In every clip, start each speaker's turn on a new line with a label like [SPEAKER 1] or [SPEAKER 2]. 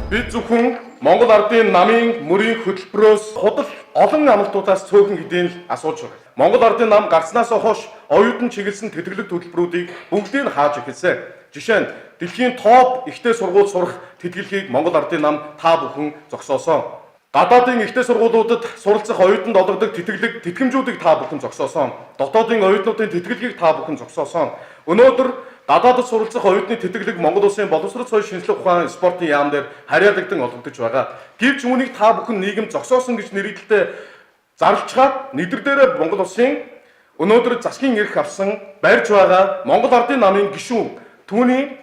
[SPEAKER 1] Бид зөвхөн Монгол Ардын намын мөрийн хөтөлбөрөөс худал олон амлалтуудаас цөөхөн хэдийн л асууж байгаа. Монгол Ардын нам гарснаас хойш оюутан чиглэсэн тэтгэлэг төлбөрүүдийг бүгдийг нь хааж эхэлсэн. Жишээ нь дэлхийн топ ихтэй сургууль сурах тэтгэлгийг Монгол Ардын нам та бүхэн зогсоосон. Гадаадын ихтэй сургуулиудад суралцах оюутанд олгодог тэтгэмжүүдийг та бүхэн зогсоосон. Дотоодын оюутнуудын тэтгэлгийг та бүхэн зогсоосон. Өнөөдөр гадаадд суралцах оюутны тэтгэлэг Монгол Улсын боловсрол соёл шинжилгээ ухаан спортын яам дээр харьяалагдсан олгогдож байгаа. Гэвч үүнийг та бүхэн нийгэм зогсоосон гэж нэрийдэлтэй зарлцгаад нэдэр дээрээ Монгол Улсын өнөөдөр засгийн эрх авсан барьж байгаа Монгол Ардын намын гишүүн түүний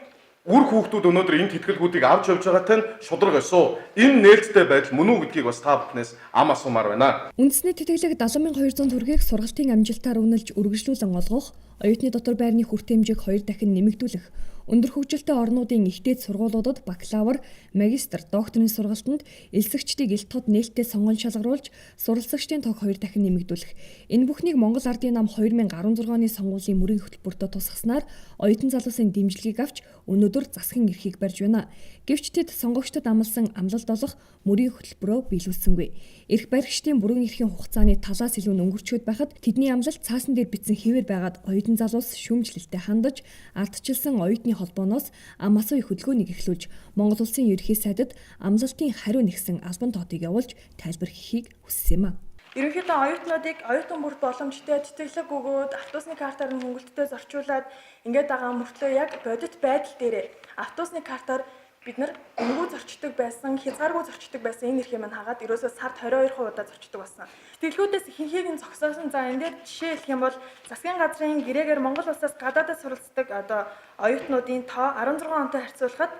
[SPEAKER 1] үр хүүхдүүд өнөөдөр энэ тэтгэлгүүдийг авч явж байгаатай нь шудраг өсөө. Энэ нээлттэй байдал мөн үү гэдгийг бас та бүхнээс ам асуумаар байна.
[SPEAKER 2] Үндэсний тэтгэлэг 70,200 төгрөгийг сургалтын амжилтаар үнэлж үргэлжлүүлэн олгох, оюутны дотор байрны хүртээн хэмжээг 2 дахин нэмэгдүүлэх, өндөр хөгжилтэй орнуудын ихтэй сургуулиудад бакалавр, магистр, докторийн сургалтанд элсэгчдийг илт тод нээлттэй сонгон шалгаруулж, суралцагчдын тог 2 дахин нэмэгдүүлэх. Энэ бүхнийг Монгол Ардын нам 2016 оны сонгуулийн мөрийн хөтөлбөртөө тусгаснаар оюутан залуусын дэмжлэгийг авч өнөөдөр засгийн эрхийг барьж байна. Гэвч тэд сонгогчдод амласан амлалт олох мөрийн хөтөлбөрөө биелүүлсэнгүй. Эрх баригчдын бүрэн эрхийн хугацааны талаас илүү өнгөрчөөд байхад тэдний амлалт цаасан дээр бичсэн хэвээр байгаад оюутан залуус шүүмжлэлтэй хандаж ардчилсан оюутны холбооноос ам асууя хөдөлгөөнийг эхлүүлж Монгол Улсын ерөнхий сайдад амлалтын хариу нэгсэн албан тоотыг явуулж тайлбар хийхийг хүссэн юм а.
[SPEAKER 3] Ерөнхийдөө оюутнуудыг оюутан бүрт боломжтой тэтгэлэг өгөөд автобусны картаар нь хөнгөлөлтөд зорчуулаад ингээд байгаа мөртлөө яг бодит байдал дээрээ автобусны картаар бид нар өнгөө зорчдог байсан, хязгааргүй зорчдог байсан энэ эрхийг мань хагаад ерөөсөө сард 22% удаа зорчдог болсон. Тэтгэлгүүдээс ихэнхийг нь зогсоосон. За энэ дээр жишээ хэлэх юм бол засгийн газрын гэрээгээр Монгол улсаас гадаадд суралцдаг оюутнуудын тоо 16 онтой харьцуулахад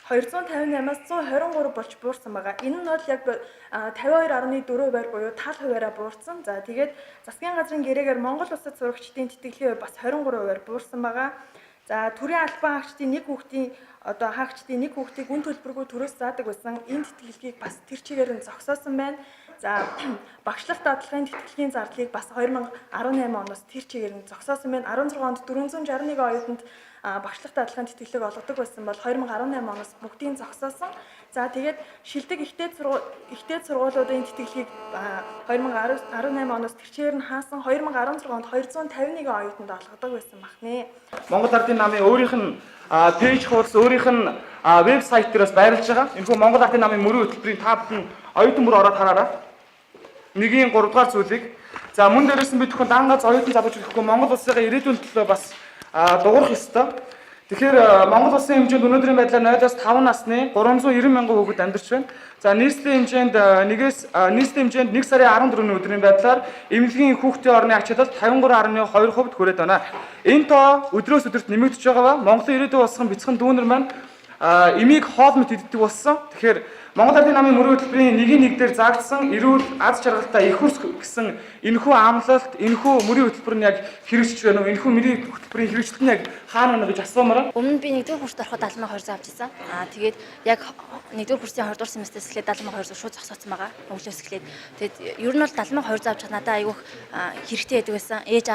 [SPEAKER 3] 258-аас 123 болж буурсан байгаа. Энэ нь бол яг 52.4 байр буюу тал хуваараа буурсан. За тэгээд засгийн газрын гэрээгээр Монгол улсад сурагчдын тэтгэлгийн хувь бас 23%-аар буурсан байгаа. За төрийн албан хаагчдын нэг хүүхдийг үн төлбөргүй төрөөс заадаг байсан. Энэ тэтгэлгийг бас тэр чигээр нь зогсоосон байна. За багшлах дадлагын тэтгэлгийн зардлыг бас 2018 оноос тэр чигээр нь зогсоосон байна. 16 онд 461 оюутанд багшлах дадлагын тэтгэлэг олгодог байсан бол 2018 оноос бүгдийг зогсоосон. За тэгээд шилдэг ихтэй сургуулиудын тэтгэлгийг 2018 оноос тэрчээр нь хаасан 2016 онд 251 оюутанд олгодог байсан бахнэ.
[SPEAKER 4] Монгол Ардын намын өөрийнх нь пэйж хуудас, өөрийнх нь вебсайт дээрээс байрлаж байгаа. Энэхүү Монгол Ардын намын мөрийн хөтөлбөрийн та бүхэн оюутан бүр ороод хараарай. 1-ийн 3 дугаар зүйлийг. За мөн дээрээс нь бид бүхэн дангац оюутан залууч гэхгүй Монгол улсын ирээдүйн төлөө бас дуурах ёстой. Тэгэхээр Монгол улсын хэмжээнд өнөөдрийн байдлаар 0-5 насны 390 мянган хүүхэд амьдарч байна. За нийслэлийн хэмжээнд 1 сарын 14-ний өдрийн байдлаар эмнэлгийн хүүхдийн орны ач холбогдол 53.2% хүрээд байна. Энэ тоо өдрөөс өдөрт нэмэгдэж байгаа ба Монголын ирээдүйн улсын бяцхан дүүнер маань эмийг хоол мэт иддэг болсон. Тэгэхээр Монгол Ардын намын мөрийн хөтөлбөрийн 1-1 дээр заагдсан эрүүл аз жаргалтай их хөрс гэсэн энэхүү амлалт, энэхүү мөрийн хөтөлбөр нь яг хэрэгжиж байна уу? Энэхүү мөрийн хөтөлбөрийн хэрэгжилт нь яг хаана байна гэж асуумаар.
[SPEAKER 5] Өмнө би 1-р курст ороход 70,200 авч ирсэн. Тэгээд яг 1-р курсын 2 дугаар семестрээс эхлээд 70,200 шууд зогсооцсон байгаа. Өглөөс эхлээд. Тэгээд ер нь бол 70,200 авч надад айгүйх хэрэгтэй байдаг байсан. Ээж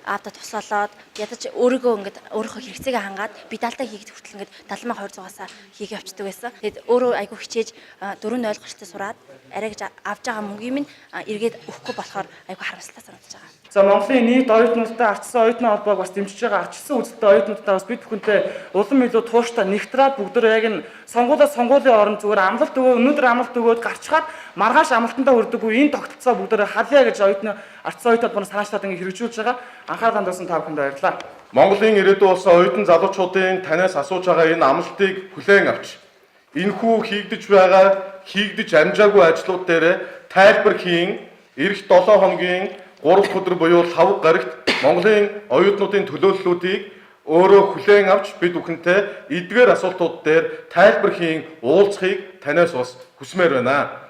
[SPEAKER 5] аавда туслалаад ядаж өөрийгөө ингээд өөрийнхөө хэрэгцээгээ хангаад бидалтай хийгээд хүртэл ингээд 70,200-аас хийгээ авчдаг байсан. Тэгээд өөрөө айгүй хичээж 4-0 гарчтай сураад арай гэж авж байгаа мөнгөний минь эргээд өгөхгүй болохоор айгүй харамслалтай санагдаж байгаа.
[SPEAKER 4] За Монголын нийт оюутнуудтай ардчсан оюутны холбоог бас дэмжиж байгаа ардчсан үзэлтэй оюутнуудтай бас бид бүхэнтэй улам илүү тууштай нэгтраад бүгдөө яг энэ сонгуулийн оронд зүгээр амлалт өгөө өнөөдөр амлалт өгөөд гарчгаад маргааш амлалтандаа хүрдэггүй энэ тогтолцоо бүгдөө халъя гэж оюутны ардчсан оюутнууд бас санаачлаад ингэ хэрэгжүүлж байгаа. Анхаарал хандуулсан та бүхэнд баярлалаа.
[SPEAKER 1] Монголын ирээдүйн улсын оюутан залуучуудын танаас асууж байгаа энэ амлалтыг хүлээн авч энэхүү хийгдэж байгаа хийгдэж амжаагүй ажлууд дээр тайлбар хийн эх 7 хоногийн 3 өдөр буюу 5 гарагт Монголын оюутнуудын төлөөллүүдийг өөрөө хүлээн авч бид бүхэнтэй эдгээр асуултууд дээр тайлбар хийн уулзахыг танаас бас хүсмээр байна.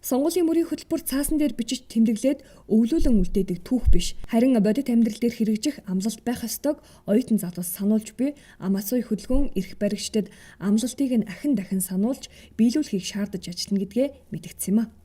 [SPEAKER 2] Сонгуулийн мөрийн хөтөлбөр цаасан дээр бичиж тэмдэглээд өвлүүлэн үлдээдэг түүх биш. Харин бодит амьдрал дээр хэрэгжих амлалт байх ёстойг оюутан залуус сануулж буй ам асууя хөдөлгөөн эрх баригчдад амлалтыг нь ахин дахин сануулж биелүүлэхийг шаардаж ажиллана гэдгээ мэдгдсэн юм а.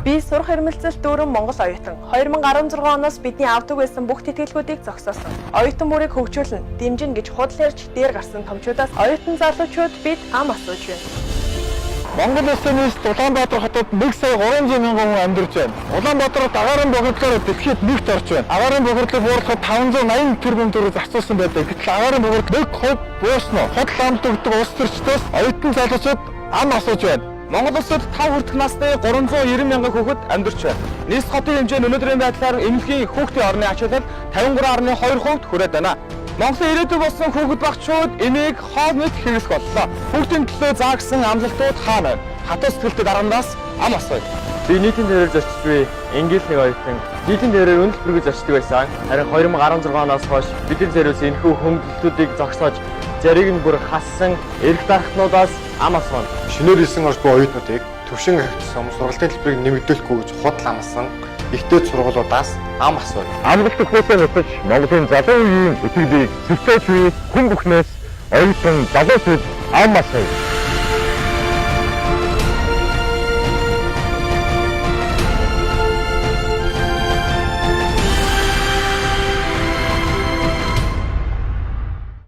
[SPEAKER 3] Би сурах эрмэлзэл дүүрэн Монгол оюутан 2016 оноос бидний авдаг байсан бүх тэтгэлгүүдийг зогсоосон. Оюутан мөрийг хөгжүүлнэ, дэмжинэ гэж худал ярьж дээр гарсан томчуудаас оюутан залуучууд бид ам асууж байна.
[SPEAKER 6] Монгол улсын нийт Улаанбаатар хотод 1 сая 300 мянган хүн амьдарч байна. Улаанбаатарт агаарын бохирдлоор дэлхийд нэгт орж байна. Агаарын бохирдлыг бууруулахад 580 тэрбум төгрөг зарцуулсан байдаг. Гэтэл агаарын бохирдол 1% бууснаа. Худал амт өгдөг улс төрчдөөс оюутан залуучууд ам асууж байна.
[SPEAKER 4] Монгол улсад 5 хүртэх насны 390 мянган хүүхэд амьдарч байна. Нийслэл хотын хэмжээ нь өнөөдрийн байдлаар эмнэлгийн хүүхдийн орны ачаалал 53.2% хүрээд байна. Монголын ирээдүйг болсон хүүхэд багчууд энийг хоол мэд хэрэглэх боллоо. Хүүхдийн төлөө заагсан амлалтууд хаана байна? Хатуу сэтгэлтэй дарамтаас ам асууя.
[SPEAKER 7] Би нийтийн тэрээр зорчиж буй ингээл нэг оюутан нийтийн тэрээр үнэлт бүргэж зорчдог байсан. Харин 2016 оноос хойш бидний зэрэгс энэхүү хөнгөлөлтүүдийг зогсоож зарийг нь бүр хассан эрх дарахтнуудаас ам асууна.
[SPEAKER 6] Шинээр хэлсэн орж буй оюутнуудыг төвшин хавьтсан сургалтын төлбөрийг нэмэгдүүлэхгүй гэж худал амласан ихтэй сургуулиудаас ам асууя.
[SPEAKER 8] Амралтын хөөсөө нутаж Монголын залуу үеийн итгэлийг зөрчиж буй хүн бүхнээс оюутан залуучууд ам асууя.